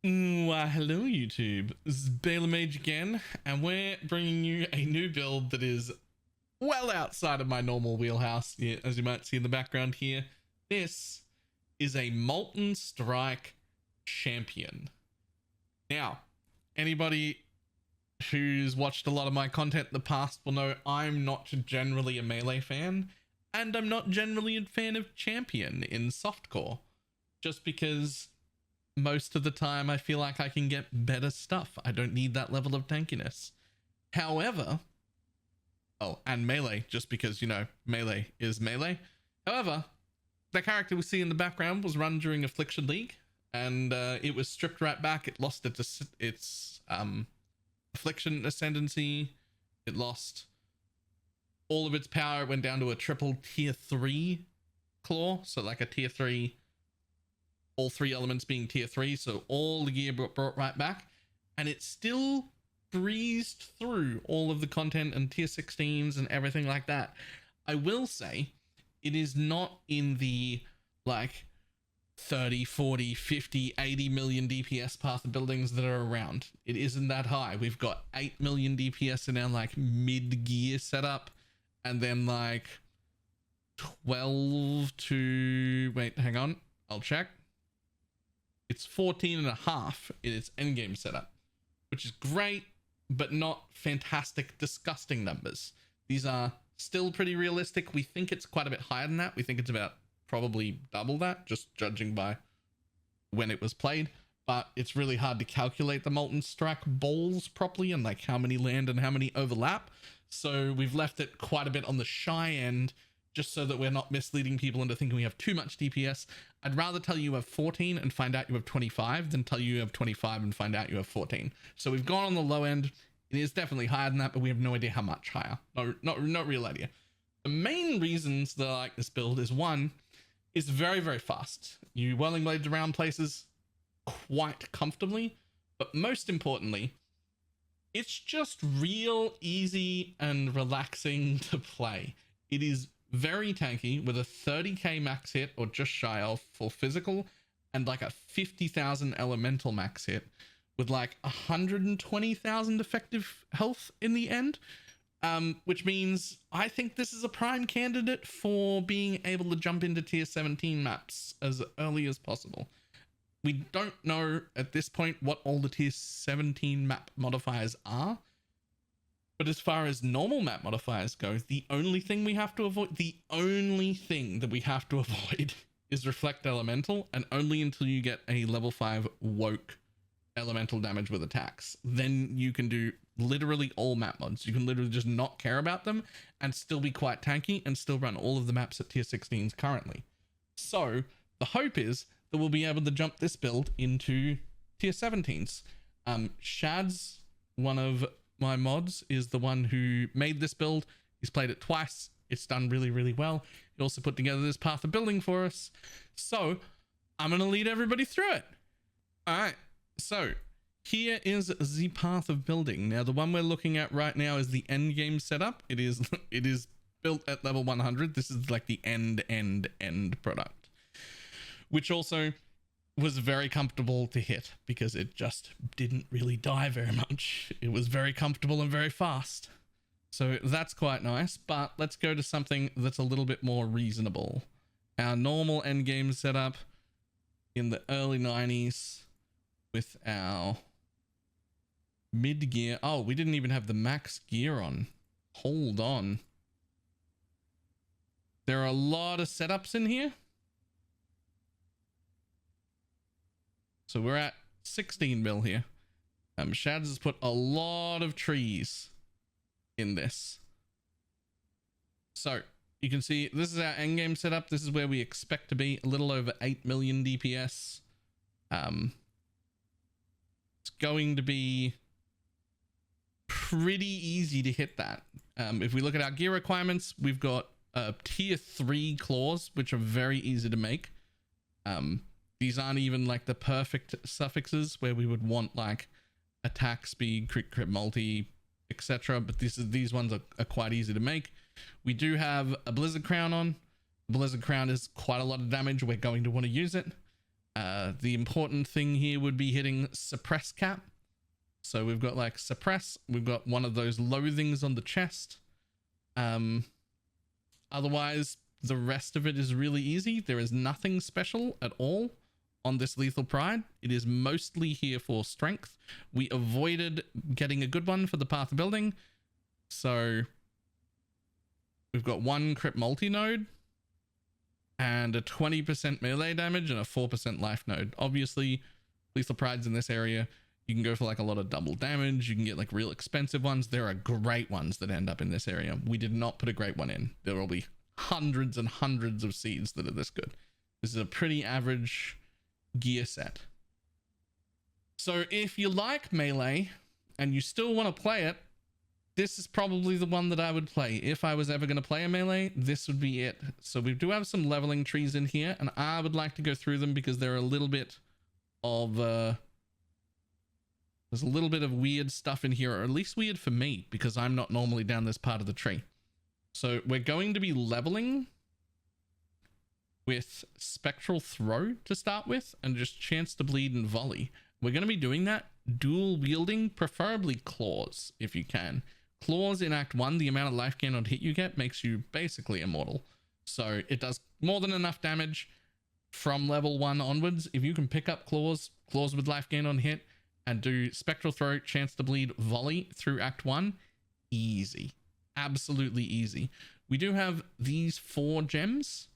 Hello YouTube, this is Baylor Mage again, and we're bringing you a new build that is well outside of my normal wheelhouse. Yeah, as you might see in the background here, this is a Molten Strike Champion. Now, anybody who's watched a lot of my content in the past will know I'm not generally a melee fan, and I'm not generally a fan of Champion in softcore, just because most of the time I feel like I can get better stuff. I don't need that level of tankiness. However, and melee, just because, you know, melee is melee. However, the character we see in the background was run during Affliction League, and it was stripped right back. It lost its Affliction Ascendancy. It lost all of its power. It went down to a triple tier 3 claw, so like a tier 3, all 3 elements being tier 3, so all the gear brought right back, and it still breezed through all of the content and tier 16s and everything like that. I will say it is not in the like 30, 40, 50, 80 million DPS path of buildings that are around. It isn't that high. We've got 8 million DPS in our like mid gear setup, and then like 12 to, wait, hang on, I'll check. It's 14.5 in its endgame setup, which is great, but not fantastic, disgusting numbers. These are still pretty realistic. We think it's quite a bit higher than that. We think it's about probably double that, just judging by when it was played. But it's really hard to calculate the Molten Strike balls properly and like how many land and how many overlap. So we've left it quite a bit on the shy end, just so that we're not misleading people into thinking we have too much DPS. I'd rather tell you have 14 and find out you have 25 than tell you have 25 and find out you have 14. So we've gone on the low end. It is definitely higher than that, but we have no idea how much higher. Not real idea. The main reasons that I like this build is, one, it's very, very fast. You Whirling Blades around places quite comfortably, but most importantly, it's just real easy and relaxing to play. It is very tanky with a 30k max hit or just shy of for physical, and like a 50,000 elemental max hit with like 120,000 effective health in the end, which means I think this is a prime candidate for being able to jump into tier 17 maps as early as possible. We don't know at this point what all the tier 17 map modifiers are, but as far as normal map modifiers go, the only thing that we have to avoid is Reflect Elemental, and only until you get a level 5 Woke elemental damage with attacks. Then you can do literally all map mods. You can literally just not care about them and still be quite tanky and still run all of the maps at tier 16s currently. So the hope is that we'll be able to jump this build into tier 17s. Shad's one of my mods, is the one who made this build. He's played it twice. It's done really, really well. He also put together this path of building for us. So I'm going to lead everybody through it. All right. So here is the path of building. Now, the one we're looking at right now is the end game setup. It is built at level 100. This is like the end product, which also was very comfortable to hit because it just didn't really die very much. It was very comfortable and very fast. So that's quite nice, but let's go to something that's a little bit more reasonable. Our normal endgame setup in the early 90s with our mid gear. Oh, we didn't even have the max gear on. Hold on. There are a lot of setups in here. So we're at 16 mil here. Shad has put a lot of trees in this. So you can see this is our endgame setup. This is where we expect to be, a little over 8 million DPS. It's going to be pretty easy to hit that. If we look at our gear requirements, we've got tier 3 claws, which are very easy to make. These aren't even like the perfect suffixes where we would want like attack speed, crit multi, etc. But these ones are quite easy to make. We do have a Blizzard Crown on. Blizzard Crown is quite a lot of damage. We're going to want to use it. The important thing here would be hitting suppress cap. So we've got like suppress, we've got one of those loathings on the chest. Otherwise, the rest of it is really easy. There is nothing special at all on this Lethal Pride. It is mostly here for strength. We avoided getting a good one for the path building. So we've got one crit multi-node and a 20% melee damage and a 4% life node. Obviously, Lethal Pride's in this area. You can go for like a lot of double damage. You can get like real expensive ones. There are great ones that end up in this area. We did not put a great one in. There will be hundreds and hundreds of seeds that are this good. This is a pretty average gear set. So if you like melee and you still want to play it, this is probably the one that I would play. If I was ever going to play a melee, this would be it. So we do have some leveling trees in here, and I would like to go through them because they're a little bit of there's a little bit of weird stuff in here, or at least weird for me because I'm not normally down this part of the tree. So we're going to be leveling with Spectral Throw to start with, and just Chance to Bleed and Volley. We're going to be doing that dual wielding, preferably claws if you can. Claws in Act 1, the amount of life gain on hit you get makes you basically immortal. So it does more than enough damage from level 1 onwards. If you can pick up claws with life gain on hit, and do Spectral Throw, Chance to Bleed, Volley through Act 1, easy. Absolutely easy. We do have these 4 gems,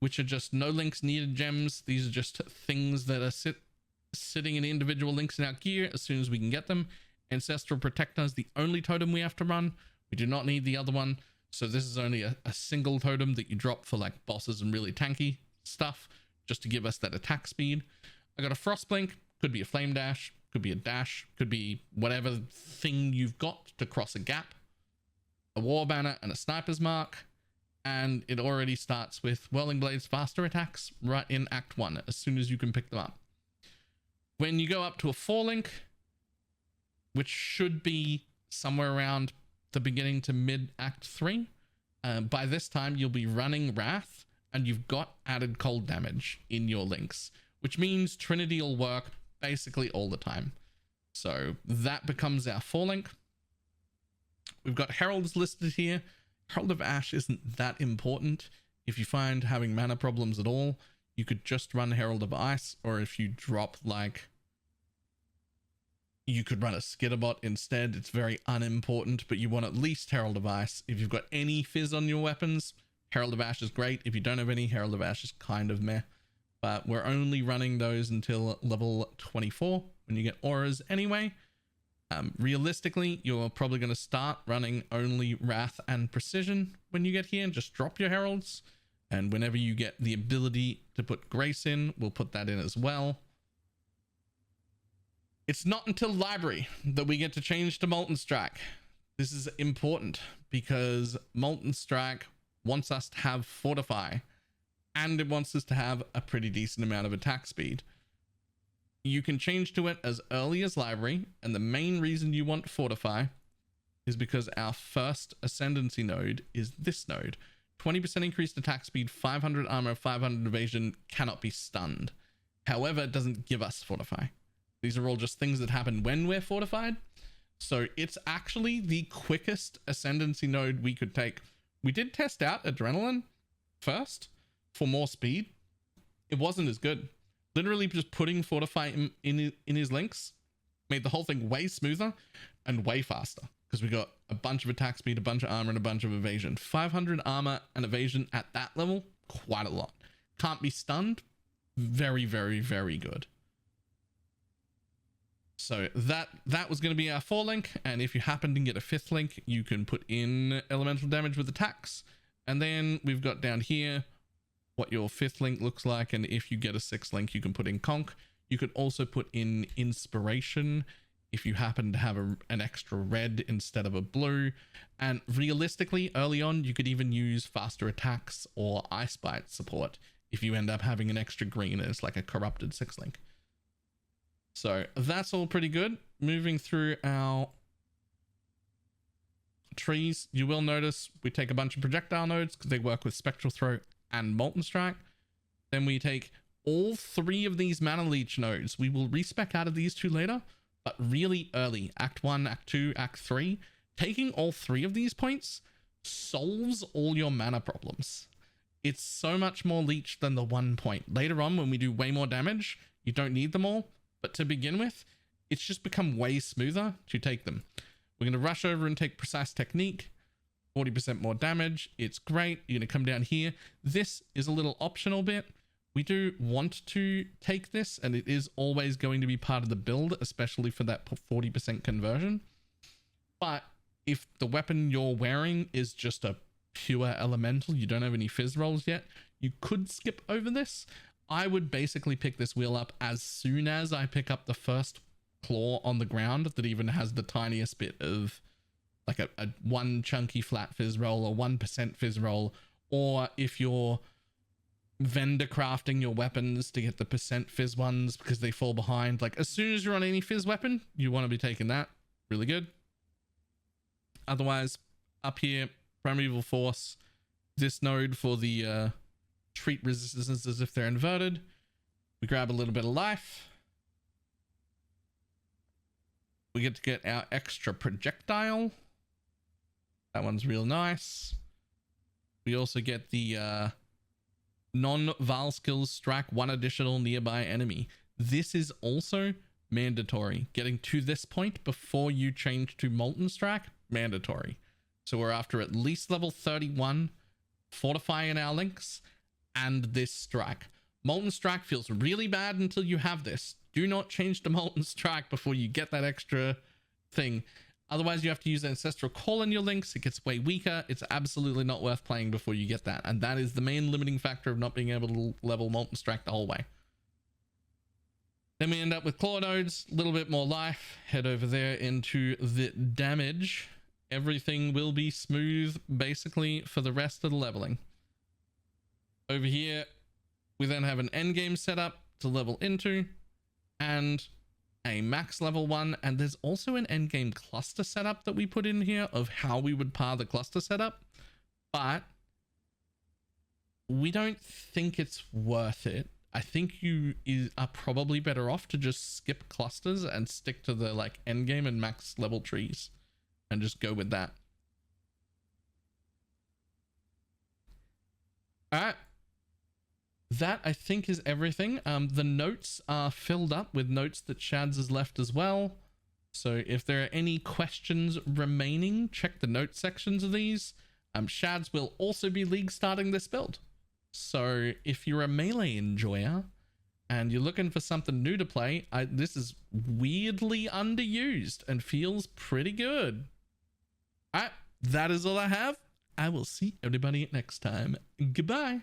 which are just no links needed gems. These are just things that are sitting in individual links in our gear as soon as we can get them. Ancestral Protector is the only totem we have to run. We do not need the other one. So this is only a single totem that you drop for like bosses and really tanky stuff, just to give us that attack speed. I got a Frost Blink, could be a Flame Dash, could be a dash, could be whatever thing you've got to cross a gap. A War Banner and a Sniper's Mark. And it already starts with Whirling Blade's faster attacks right in Act 1, as soon as you can pick them up. When you go up to a 4-link, which should be somewhere around the beginning to mid Act 3, by this time you'll be running Wrath, and you've got added cold damage in your links, which means Trinity will work basically all the time. So that becomes our 4-link. We've got Heralds listed here. Herald of Ash isn't that important. If you find having mana problems at all, you could just run Herald of Ice, or if you drop like, you could run a Skitterbot instead. It's very unimportant, but you want at least Herald of Ice. If you've got any fizz on your weapons, Herald of Ash is great. If you don't have any, Herald of Ash is kind of meh. But we're only running those until level 24 when you get auras anyway. Realistically, you're probably going to start running only Wrath and Precision when you get here, and just drop your Heralds. And whenever you get the ability to put Grace in, we'll put that in as well. It's not until Library that we get to change to Molten Strike. This is important because Molten Strike wants us to have Fortify, and it wants us to have a pretty decent amount of attack speed. You can change to it as early as Library, and the main reason you want Fortify is because our first Ascendancy node is this node. 20% increased attack speed, 500 armor, 500 evasion, cannot be stunned. However, it doesn't give us Fortify. These are all just things that happen when we're fortified. So it's actually the quickest Ascendancy node we could take. We did test out Adrenaline first for more speed. It wasn't as good. Literally just putting Fortify in his links made the whole thing way smoother and way faster, because we got a bunch of attack speed, a bunch of armor, and a bunch of evasion. 500 armor and evasion at that level, quite a lot. Can't be stunned, very, very, very good. So that was going to be our 4-link, and if you happen to get a 5th link, you can put in elemental damage with attacks. And then we've got down here what your 5th link looks like, and if you get a 6th link, you can put in Conk. You could also put in Inspiration if you happen to have an extra red instead of a blue. And realistically, early on, you could even use faster attacks or Ice Bite support if you end up having an extra green as like a corrupted 6th link. So that's all pretty good. Moving through our trees, you will notice we take a bunch of projectile nodes because they work with Spectral Throw and Molten Strike. Then we take all 3 of these mana leech nodes. We will respec out of these 2 later, but really early. Act 1, Act 2, Act 3. Taking all 3 of these points solves all your mana problems. It's so much more leech than the 1 point. Later on, when we do way more damage, you don't need them all. But to begin with, it's just become way smoother to take them. We're going to rush over and take Precise Technique. 40% more damage. It's great. You're going to come down here. This is a little optional bit. We do want to take this, and it is always going to be part of the build, especially for that 40% conversion. But if the weapon you're wearing is just a pure elemental, you don't have any fizz rolls yet, you could skip over this. I would basically pick this wheel up as soon as I pick up the first claw on the ground that even has the tiniest bit of like a 1 chunky flat fizz roll or 1% fizz roll, or if you're vendor crafting your weapons to get the % fizz ones because they fall behind, like as soon as you're on any fizz weapon, you want to be taking that. Really good. Otherwise, up here, Primeval Force, this node for the treat resistance as if they're inverted. We grab a little bit of life. We get to get our extra projectile. That one's real nice. We also get the non-Val skills strike 1 additional nearby enemy. This is also mandatory. Getting to this point before you change to Molten Strike, mandatory. So we're after at least level 31, fortifying our links, and this strike. Molten Strike feels really bad until you have this. Do not change to Molten Strike before you get that extra thing. Otherwise, you have to use Ancestral Call in your links. It gets way weaker. It's absolutely not worth playing before you get that. And that is the main limiting factor of not being able to level Molten Strike the whole way. Then we end up with Claw Nodes, a little bit more life. Head over there into the damage. Everything will be smooth, basically, for the rest of the leveling. Over here, we then have an endgame setup to level into, and a max level 1, and there's also an endgame cluster setup that we put in here of how we would par the cluster setup, but we don't think it's worth it. I think you are probably better off to just skip clusters and stick to the like endgame and max level trees and just go with that. All right. That, I think, is everything. The notes are filled up with notes that Shad's has left as well. So if there are any questions remaining, check the note sections of these. Shad's will also be league starting this build. So if you're a melee enjoyer and you're looking for something new to play, this is weirdly underused and feels pretty good. All right, that is all I have. I will see everybody next time. Goodbye.